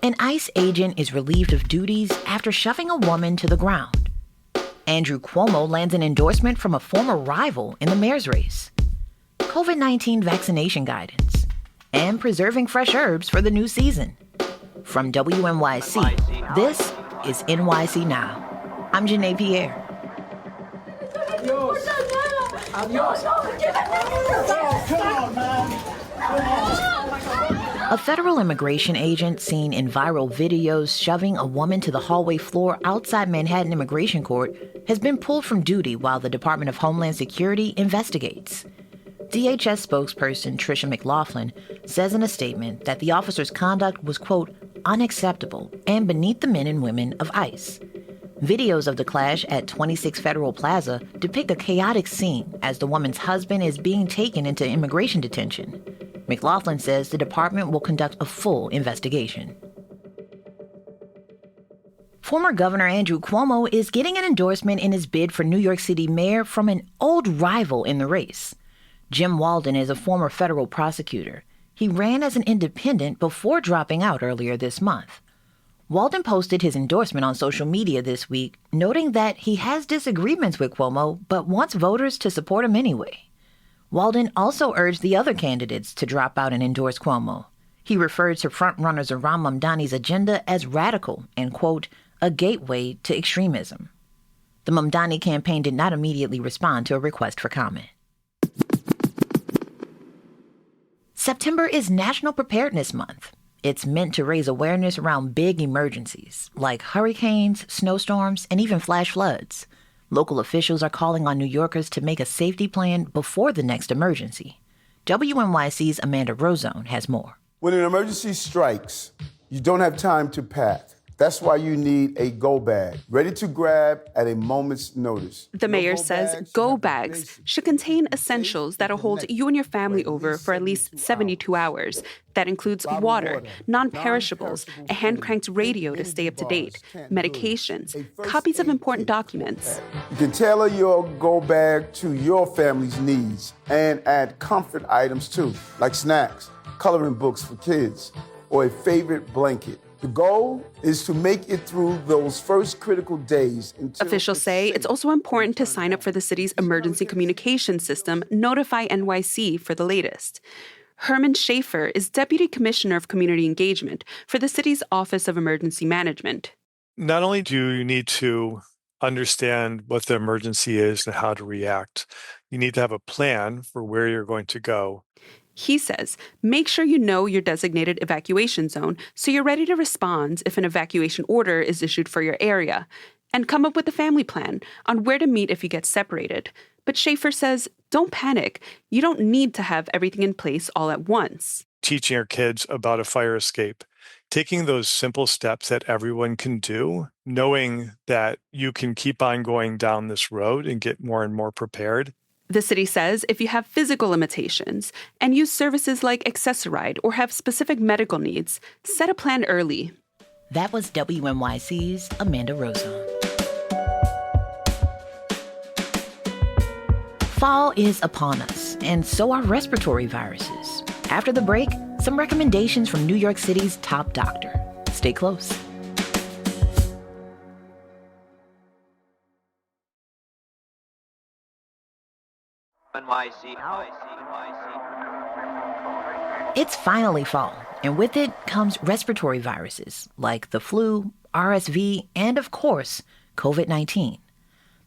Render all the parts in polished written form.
An ICE agent is relieved of duties after shoving a woman to the ground. Andrew Cuomo lands an endorsement from a former rival in the mayor's race. COVID-19 vaccination guidance. And preserving fresh herbs for the new season. From WNYC, this is NYC Now. I'm Janae Pierre. A federal immigration agent seen in viral videos shoving a woman to the hallway floor outside Manhattan Immigration Court has been pulled from duty while the Department of Homeland Security investigates. DHS spokesperson Tricia McLaughlin says in a statement that the officer's conduct was, quote, unacceptable and beneath the men and women of ICE. Videos of the clash at 26 Federal Plaza depict a chaotic scene as the woman's husband is being taken into immigration detention. McLaughlin says the department will conduct a full investigation. Former Governor Andrew Cuomo is getting an endorsement in his bid for New York City mayor from an old rival in the race. Jim Walden is a former federal prosecutor. He ran as an independent before dropping out earlier this month. Walden posted his endorsement on social media this week, noting that he has disagreements with Cuomo but wants voters to support him anyway. Walden also urged the other candidates to drop out and endorse Cuomo. He referred to frontrunners around Mamdani's agenda as radical and, quote, a gateway to extremism. The Mamdani campaign did not immediately respond to a request for comment. September is National Preparedness Month. It's meant to raise awareness around big emergencies like hurricanes, snowstorms, and even flash floods. Local officials are calling on New Yorkers to make a safety plan before the next emergency. WNYC's Amanda Rosone has more. When an emergency strikes, you don't have time to pack. That's why you need a go bag, ready to grab at a moment's notice. The mayor says go bags should contain essentials that'll hold you and your family over for at least 72 hours. That includes water, non-perishables, a hand-cranked radio to stay up to date, medications, copies of important documents. You can tailor your go bag to your family's needs and add comfort items too, like snacks, coloring books for kids, or a favorite blanket. The goal is to make it through those first critical days. Officials say it's also important to sign up for the city's emergency communication system, Notify NYC, for the latest. Herman Schaefer is Deputy Commissioner of Community Engagement for the city's Office of Emergency Management. Not only do you need to understand what the emergency is and how to react, you need to have a plan for where you're going to go. He says, make sure you know your designated evacuation zone so you're ready to respond if an evacuation order is issued for your area, and come up with a family plan on where to meet if you get separated. But Schaefer says, don't panic. You don't need to have everything in place all at once. Teaching our kids about a fire escape, taking those simple steps that everyone can do, knowing that you can keep on going down this road and get more and more prepared. The city says if you have physical limitations and use services like Accessoride or have specific medical needs, set a plan early. That was WNYC's Amanda Rosone. Fall is upon us, and so are respiratory viruses. After the break, some recommendations from New York City's top doctor. Stay close. It's finally fall, and with it comes respiratory viruses like the flu, RSV, and of course, COVID-19.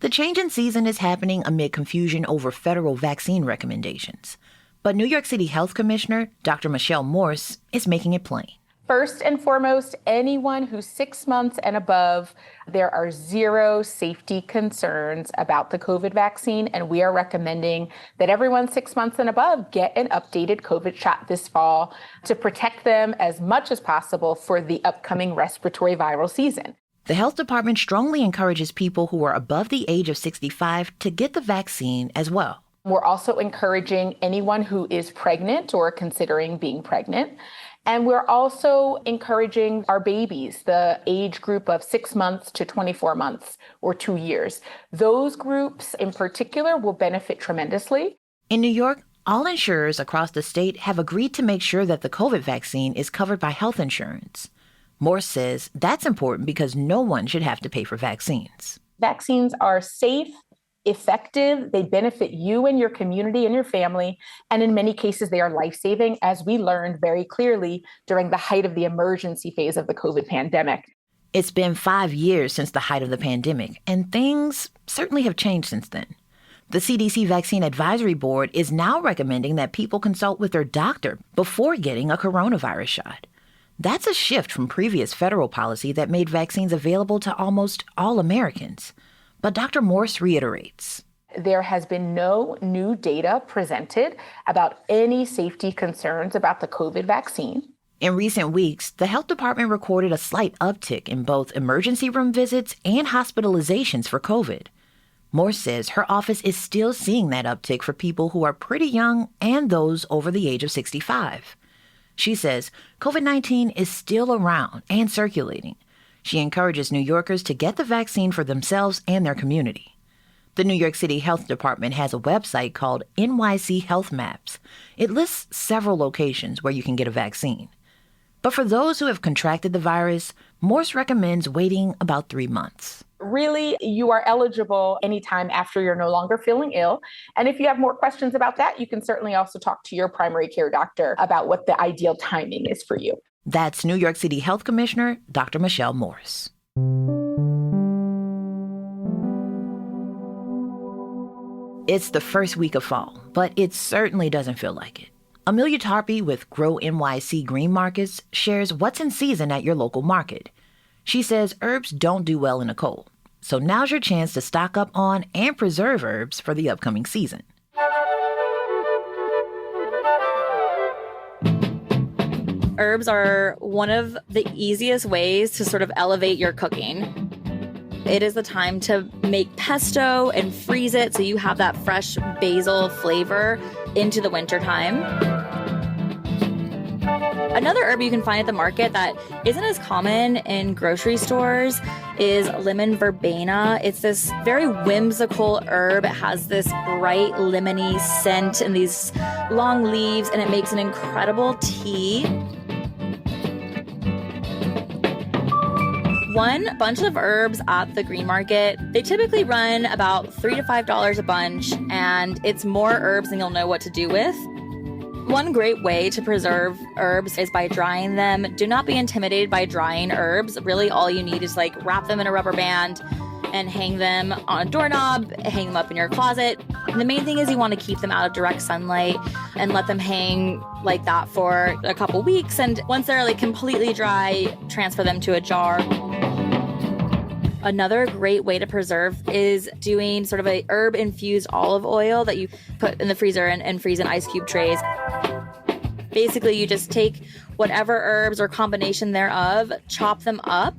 The change in season is happening amid confusion over federal vaccine recommendations. But New York City Health Commissioner Dr. Michelle Morse is making it plain. First and foremost, anyone who's 6 months and above, there are zero safety concerns about the COVID vaccine, and we are recommending that everyone 6 months and above get an updated COVID shot this fall to protect them as much as possible for the upcoming respiratory viral season. The health department strongly encourages people who are above the age of 65 to get the vaccine as well. We're also encouraging anyone who is pregnant or considering being pregnant. And we're also encouraging our babies, the age group of 6 months to 24 months or 2 years. Those groups in particular will benefit tremendously. In New York, all insurers across the state have agreed to make sure that the COVID vaccine is covered by health insurance. Morse says that's important because no one should have to pay for vaccines. Vaccines are safe, effective, they benefit you and your community and your family, and in many cases, they are life-saving, as we learned very clearly during the height of the emergency phase of the COVID pandemic. It's been 5 years since the height of the pandemic, and things certainly have changed since then. The CDC Vaccine Advisory Board is now recommending that people consult with their doctor before getting a coronavirus shot. That's a shift from previous federal policy that made vaccines available to almost all Americans. But Dr. Morse reiterates. There has been no new data presented about any safety concerns about the COVID vaccine. In recent weeks, the health department recorded a slight uptick in both emergency room visits and hospitalizations for COVID. Morse says her office is still seeing that uptick for people who are pretty young and those over the age of 65. She says COVID-19 is still around and circulating. She encourages New Yorkers to get the vaccine for themselves and their community. The New York City Health Department has a website called NYC Health Maps. It lists several locations where you can get a vaccine. But for those who have contracted the virus, Morse recommends waiting about 3 months. Really, you are eligible anytime after you're no longer feeling ill. And if you have more questions about that, you can certainly also talk to your primary care doctor about what the ideal timing is for you. That's New York City Health Commissioner Dr. Michelle Morse. It's the first week of fall, but it certainly doesn't feel like it. Amelia Tarpey with WNYC Green Markets shares what's in season at your local market. She says herbs don't do well in a cold, so now's your chance to stock up on and preserve herbs for the upcoming season. Herbs are one of the easiest ways to sort of elevate your cooking. It is the time to make pesto and freeze it so you have that fresh basil flavor into the wintertime. Another herb you can find at the market that isn't as common in grocery stores is lemon verbena. It's this very whimsical herb. It has this bright lemony scent and these long leaves, and it makes an incredible tea. One bunch of herbs at the green market, they typically run about $3 to $5 a bunch, and it's more herbs than you'll know what to do with. One great way to preserve herbs is by drying them. Do not be intimidated by drying herbs. Really, all you need is wrap them in a rubber band and hang them on a doorknob, hang them up in your closet. And the main thing is you want to keep them out of direct sunlight and let them hang like that for a couple weeks. And once they're completely dry, transfer them to a jar. Another great way to preserve is doing sort of a herb-infused olive oil that you put in the freezer and freeze in ice cube trays. Basically, you just take whatever herbs or combination thereof, chop them up,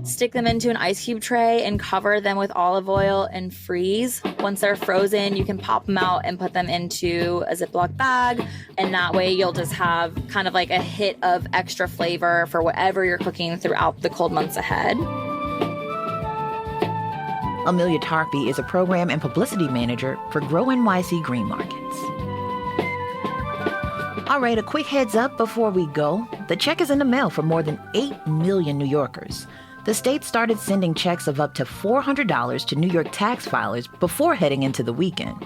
stick them into an ice cube tray, and cover them with olive oil and freeze. Once they're frozen, you can pop them out and put them into a Ziploc bag. And that way, you'll just have kind of a hit of extra flavor for whatever you're cooking throughout the cold months ahead. Amelia Tarpey is a program and publicity manager for WNYC Green Markets. All right, a quick heads up before we go. The check is in the mail for more than 8 million New Yorkers. The state started sending checks of up to $400 to New York tax filers before heading into the weekend.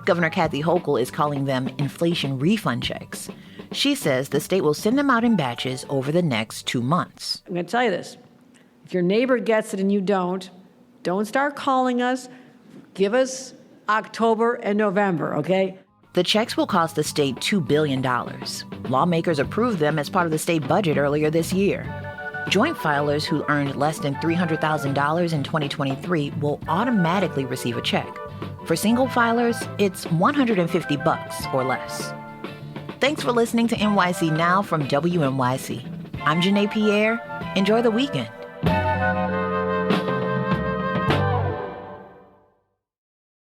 Governor Kathy Hochul is calling them inflation refund checks. She says the state will send them out in batches over the next 2 months. I'm going to tell you this. If your neighbor gets it and you don't start calling us. Give us October and November, okay? The checks will cost the state $2 billion. Lawmakers approved them as part of the state budget earlier this year. Joint filers who earned less than $300,000 in 2023 will automatically receive a check. For single filers, it's $150 or less. Thanks for listening to NYC Now from WNYC. I'm Janae Pierre. Enjoy the weekend.